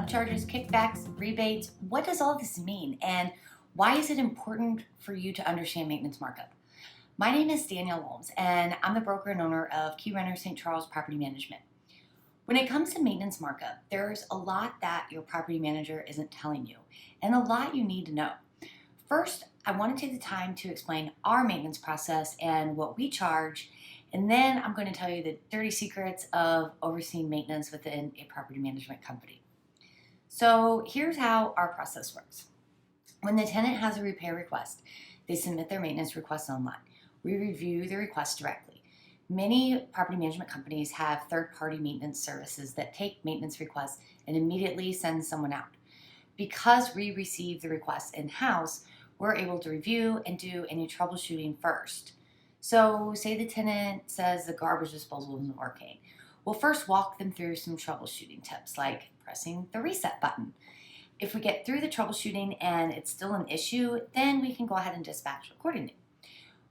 upcharges, kickbacks, rebates. What does all this mean? And why is it important for you to understand maintenance markup? My name is Danielle Holmes, and I'm the broker and owner of Keyrenter St. Charles Property Management. When it comes to maintenance markup, there's a lot that your property manager isn't telling you, and a lot you need to know. First, I want to take the time to explain our maintenance process and what we charge, and then I'm going to tell you the dirty secrets of overseeing maintenance within a property management company. So here's how our process works. When the tenant has a repair request, they submit their maintenance request online. We review the request directly. Many property management companies have third-party maintenance services that take maintenance requests and immediately send someone out. Because we receive the request in-house, we're able to review and do any troubleshooting first. So say the tenant says the garbage disposal isn't working. We'll first walk them through some troubleshooting tips like pressing the reset button. If we get through the troubleshooting and it's still an issue, then we can go ahead and dispatch accordingly.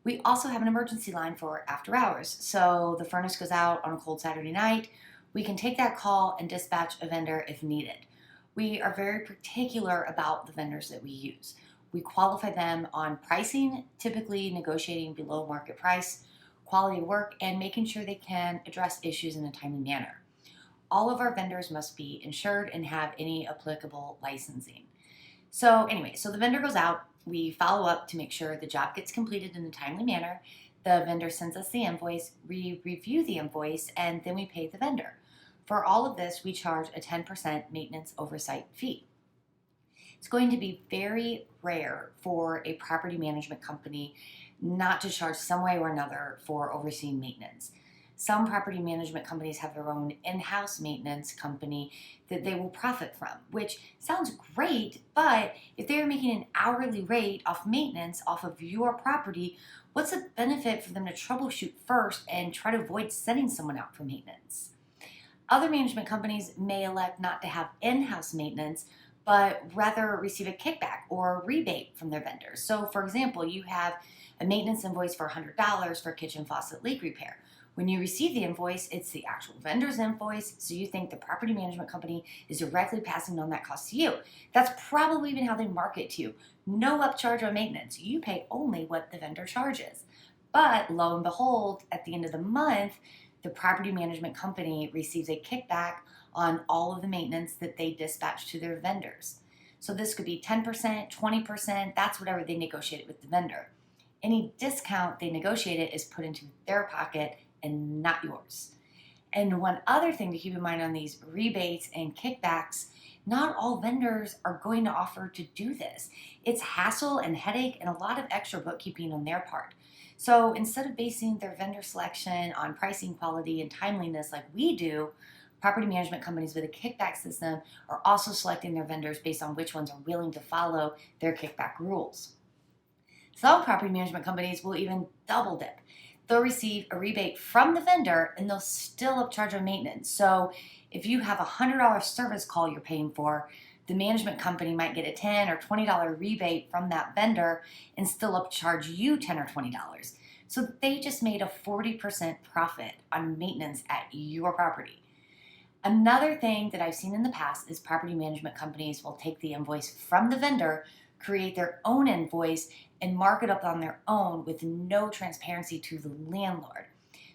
We also have an emergency line for after hours. So the furnace goes out on a cold Saturday night. We can take that call and dispatch a vendor if needed. We are very particular about the vendors that we use. We qualify them on pricing, typically negotiating below market price, quality of work, and making sure they can address issues in a timely manner. All of our vendors must be insured and have any applicable licensing. So the vendor goes out, we follow up to make sure the job gets completed in a timely manner. The vendor sends us the invoice, we review the invoice, and then we pay the vendor. For all of this, we charge a 10% maintenance oversight fee. It's going to be very rare for a property management company not to charge some way or another for overseeing maintenance. Some property management companies have their own in-house maintenance company that they will profit from, which sounds great, but if they're making an hourly rate off maintenance off of your property, what's the benefit for them to troubleshoot first and try to avoid sending someone out for maintenance? Other management companies may elect not to have in-house maintenance, but rather receive a kickback or a rebate from their vendors. So for example, you have a maintenance invoice for $100 for kitchen faucet leak repair. When you receive the invoice, it's the actual vendor's invoice, so you think the property management company is directly passing on that cost to you. That's probably even how they market to you. No upcharge on maintenance. You pay only what the vendor charges. But lo and behold, at the end of the month, the property management company receives a kickback on all of the maintenance that they dispatch to their vendors. So this could be 10%, 20%, that's whatever they negotiated with the vendor. Any discount they negotiated is put into their pocket and not yours. And one other thing to keep in mind on these rebates and kickbacks, not all vendors are going to offer to do this. It's hassle and headache and a lot of extra bookkeeping on their part. So instead of basing their vendor selection on pricing, quality, and timeliness like we do, property management companies with a kickback system are also selecting their vendors based on which ones are willing to follow their kickback rules. Some property management companies will even double dip. They'll receive a rebate from the vendor and they'll still upcharge on maintenance. So if you have a $100 service call you're paying for, the management company might get a $10 or $20 rebate from that vendor and still upcharge you $10 or $20. So they just made a 40% profit on maintenance at your property. Another thing that I've seen in the past is property management companies will take the invoice from the vendor, create their own invoice, and mark it up on their own with no transparency to the landlord.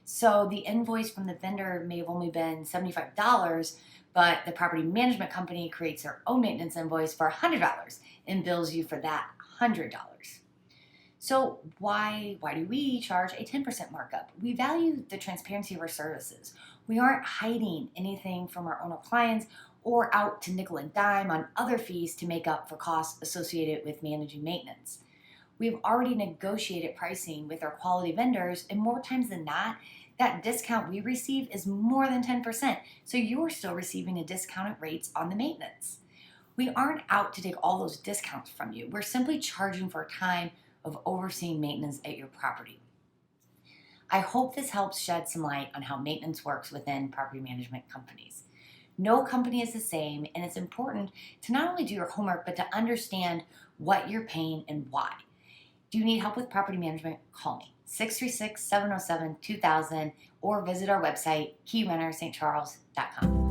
So the invoice from the vendor may have only been $75, but the property management company creates their own maintenance invoice for $100 and bills you for that $100. So why do we charge a 10% markup? We value the transparency of our services. We aren't hiding anything from our owner clients or out to nickel and dime on other fees to make up for costs associated with managing maintenance. We've already negotiated pricing with our quality vendors, and more times than not, that discount we receive is more than 10%, so you're still receiving a discounted rates on the maintenance. We aren't out to take all those discounts from you. We're simply charging for time of overseeing maintenance at your property. I hope this helps shed some light on how maintenance works within property management companies. No company is the same, and it's important to not only do your homework, but to understand what you're paying and why. Do you need help with property management? Call me, 636-707-2000, or visit our website, keyrenterstcharles.com.